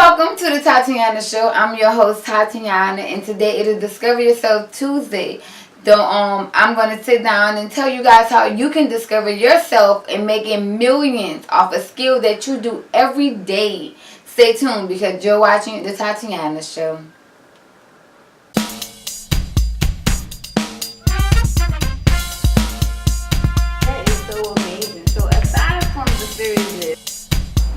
Welcome to the Tatyana Show. I'm your host Tatyana, and today it is Discover Yourself Tuesday. I'm gonna sit down and tell you guys how you can discover yourself and making millions off a skill that you do every day. Stay tuned because you're watching the Tatyana Show. That is so amazing. So aside from the series,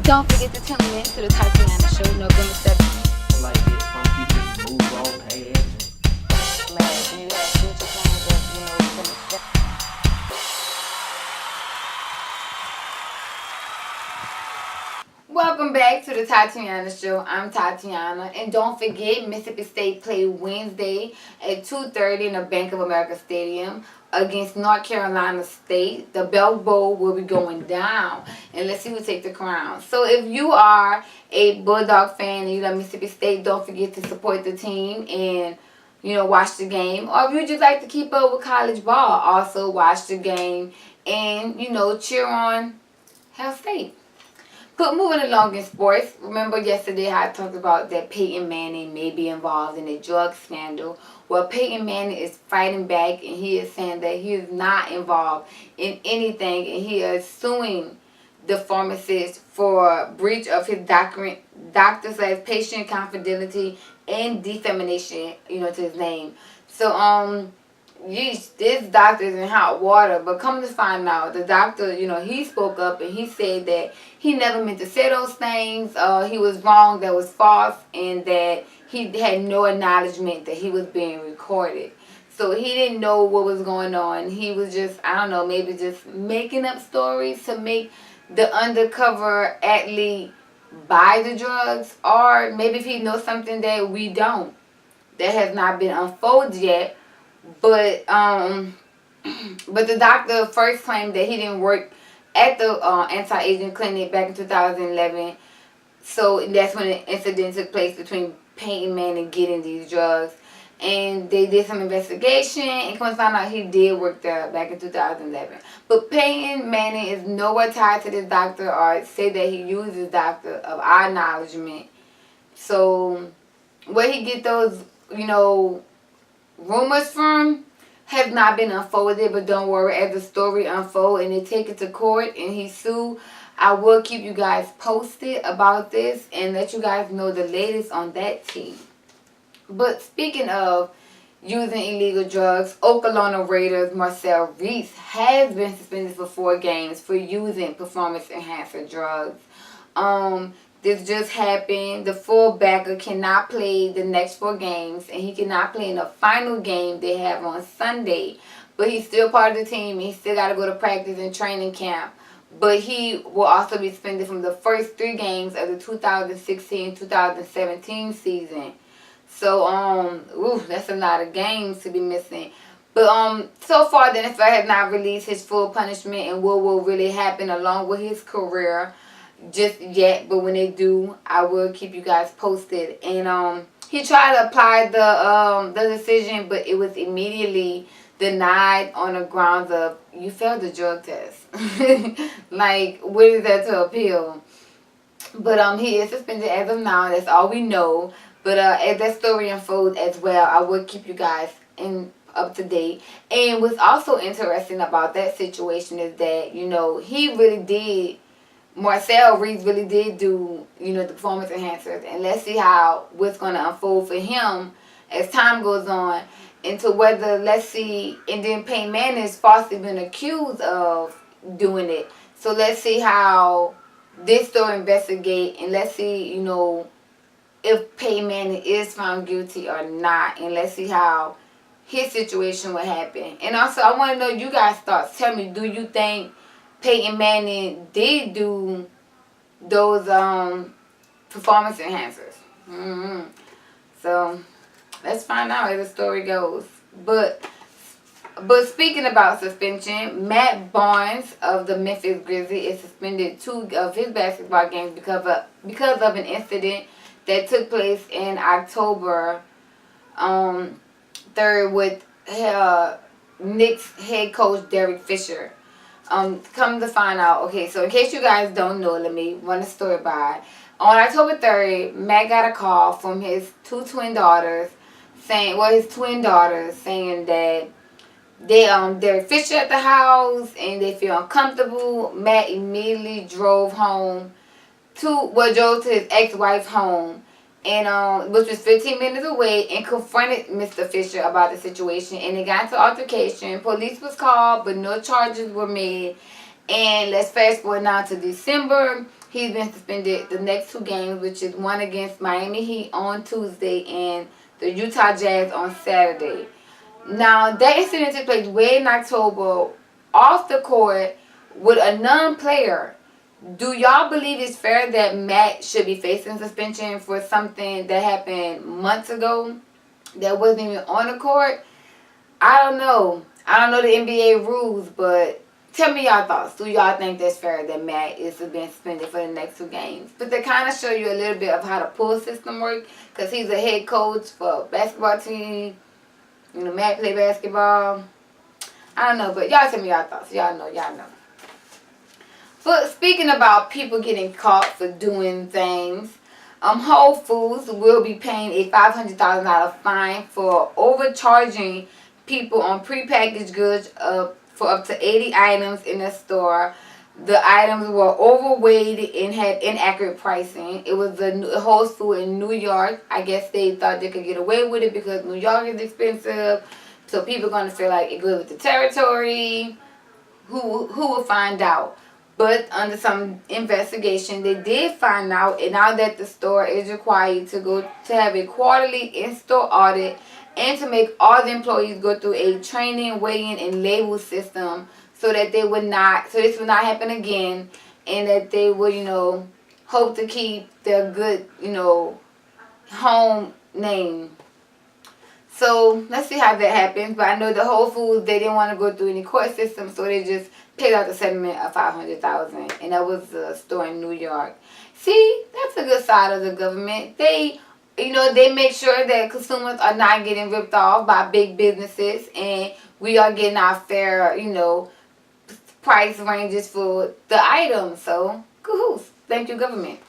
don't forget to tune in to the Tatyana Show. November 7th. Like it, some people move on past. Man, you have future plans of, Welcome back to the Tatyana Show. I'm Tatyana. And don't forget, Mississippi State play Wednesday at 2:30 in the Bank of America Stadium against North Carolina State. The Bell Bowl will be going down. And let's see who takes the crown. So if you are a Bulldog fan and you love Mississippi State, don't forget to support the team and, watch the game. Or if you just like to keep up with college ball, also watch the game and, cheer on Hell State. But moving along in sports, remember yesterday how I talked about that Peyton Manning may be involved in a drug scandal. Well, Peyton Manning is fighting back and he is saying that he is not involved in anything and he is suing the pharmacist for breach of his doctor/patient confidentiality and defamation, to his name. So, this doctor is in hot water, but come to find out, the doctor, he spoke up and he said that he never meant to say those things. He was wrong, that was false, and that he had no acknowledgement that he was being recorded. So he didn't know what was going on. He was just, maybe just making up stories to make the undercover athlete buy the drugs, or maybe if he knows something that we don't, that has not been unfolded yet. But the doctor first claimed that he didn't work at the anti-aging clinic back in 2011. So that's when an incident took place between Peyton Manning getting these drugs. And they did some investigation and come to find out he did work there back in 2011. But Peyton Manning is nowhere tied to this doctor or say that he used this doctor of our acknowledgement. So where he get those, rumors from have not been unfolded, but don't worry, as the story unfolds and they take it to court and he sued, I will keep you guys posted about this and let you guys know the latest on that team. But speaking of using illegal drugs, Oklahoma Raiders MARCEL REECE has been suspended for 4 games for using performance enhancer drugs. This just happened. The fullbacker cannot play the next 4 games, and he cannot play in the final game they have on Sunday. But he's still part of the team, and he still got to go to practice and training camp. But he will also be suspended from the first 3 games of the 2016-2017 season. So, that's a lot of games to be missing. But so far, the NFL has not released his full punishment and what will really happen along with his career just yet, but when they do, I will keep you guys posted. And he tried to apply the decision, but it was immediately denied on the grounds of you failed the drug test. Like, what is that to appeal? But he is suspended as of now. That's all we know. But as that story unfolds as well, I will keep you guys up to date. And what's also interesting about that situation is that he really did. MARCEL REECE really did do, the performance enhancers. And let's see how what's going to unfold for him as time goes on into whether, and then Peyton Manning is falsely been accused of doing it. So let's see how this story investigate, and let's see, if Peyton Manning is found guilty or not. And let's see how his situation will happen. And also, I want to know you guys' thoughts. Tell me, do you think Peyton Manning did do those performance enhancers? So let's find out as the story goes. But speaking about suspension, Matt Barnes of the Memphis Grizzlies is suspended 2 of his basketball games because of an incident that took place in October 3rd with Knicks head coach Derek Fisher. Come to find out, okay, so in case you guys don't know, let me run the story by. On October 3rd, Matt got a call from his two twin daughters his twin daughters saying that they're fishing at the house and they feel uncomfortable. Matt immediately drove to his ex-wife's home, and which was 15 minutes away, and confronted Mr. Fisher about the situation, and it got into altercation. Police was called, but no charges were made. And let's fast forward now to December. He's been suspended the next 2 games, which is one against Miami Heat on Tuesday and the Utah Jazz on Saturday. Now, that incident took place way in October off the court with a non-player. Do y'all believe it's fair that Matt should be facing suspension for something that happened months ago that wasn't even on the court? I don't know. I don't know the NBA rules, but tell me y'all thoughts. Do y'all think that's fair that Matt is being suspended for the next 2 games? But to kind of show you a little bit of how the pool system works, because he's a head coach for a basketball team. You know, Matt play basketball. I don't know, but y'all tell me y'all thoughts. Y'all know. But speaking about people getting caught for doing things, Whole Foods will be paying a $500,000 fine for overcharging people on prepackaged goods for up to 80 items in the store. The items were overweight and had inaccurate pricing. It was a Whole Foods in New York. I guess they thought they could get away with it because New York is expensive. So people are going to feel like it goes with the territory. Who will find out? But under some investigation, they did find out, and now that the store is required to have a quarterly in-store audit and to make all the employees go through a training, weigh-in, and label system so that this would not happen again, and that they would, hope to keep their good, home name. So let's see how that happens. But I know the Whole Foods, they didn't want to go through any court system, so they just paid out the settlement of $500,000, and that was the store in New York. See, that's a good side of the government. They make sure that consumers are not getting ripped off by big businesses, and we are getting our fair, price ranges for the items. So, cahoots. Thank you, government.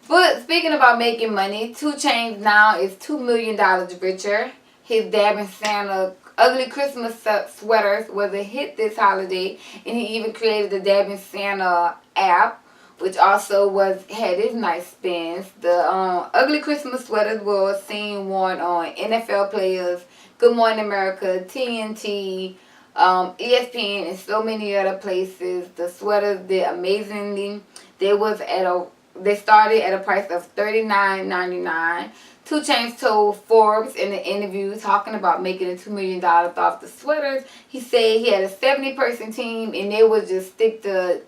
But speaking about making money, 2 Chainz now is $2 million richer. His Dab and Santa ugly Christmas sweaters was a hit this holiday, and he even created the Dab and Santa app, which also had his nice spins. The ugly Christmas sweaters were seen worn on NFL players, Good Morning America, TNT, ESPN, and so many other places. The sweaters did amazingly. They started at a price of $39.99. 2 Chainz told Forbes in an interview talking about making $2 million off the sweaters. He said he had a 70-person team, and they would just stick to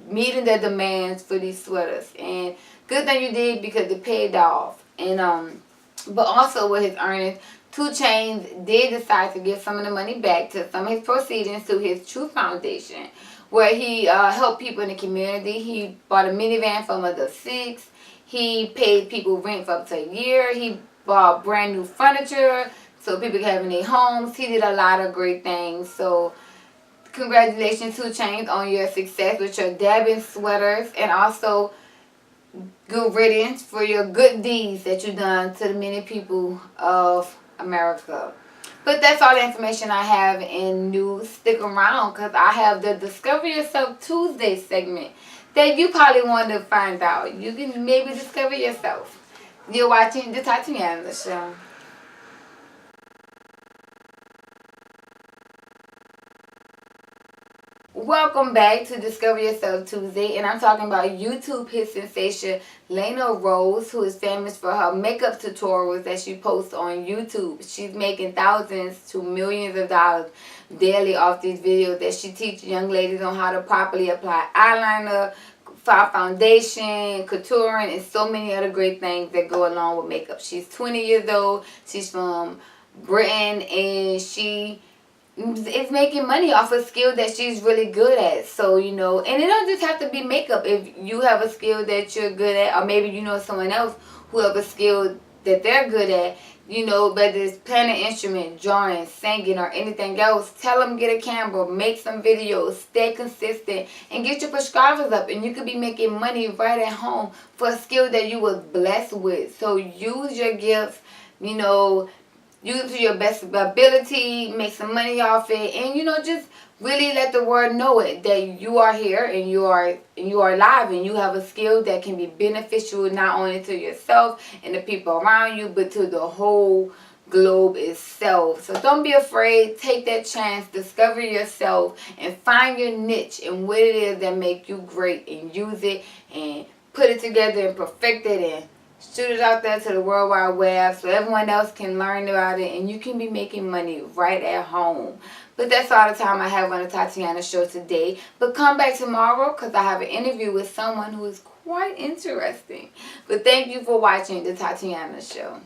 meeting their demands for these sweaters. And good thing you did, because it paid off. And but also with his earnings, 2 Chainz did decide to give some of the money back to some of his proceedings to his True Foundation, where he helped people in the community. He bought a minivan for a mother of 6. He paid people rent for up to a year. He bought brand new furniture so people can have in their homes. He did a lot of great things. So congratulations, 2 Chainz, on your success with your dabbing sweaters, and also good riddance for your good deeds that you've done to the many people of America. But that's all the information I have in news. Stick around, because I have the Discover Yourself Tuesday segment that you probably want to find out. You can maybe discover yourself. You're watching the Tatyana Show. Welcome back to Discover Yourself Tuesday, and I'm talking about YouTube hit sensation LEYLA Rose, who is famous for her makeup tutorials that she posts on YouTube. She's making thousands to millions of dollars daily off these videos that she teaches young ladies on how to properly apply eyeliner, foundation, contouring, and so many other great things that go along with makeup. She's 20 years old. She's from Britain, and she is making money off a skill that she's really good at. So, and it don't just have to be makeup. If you have a skill that you're good at, or maybe you know someone else who have a skill that they're good at, you know, whether it's playing an instrument, drawing, singing, or anything else, tell them get a camera, make some videos, stay consistent, and get your subscribers up. And you could be making money right at home for a skill that you was blessed with. So use your gifts, you know, use it to your best ability, make some money off it, and, you know, just really let the world know it, that you are here and you are alive and you have a skill that can be beneficial not only to yourself and the people around you, but to the whole globe itself. So don't be afraid. Take that chance. Discover yourself and find your niche and what it is that make you great, and use it and put it together and perfect it and shoot it out there to the World Wide Web so everyone else can learn about it and you can be making money right at home. But that's all the time I have on the Tatyana Show today. But come back tomorrow because I have an interview with someone who is quite interesting. But thank you for watching the Tatyana Show.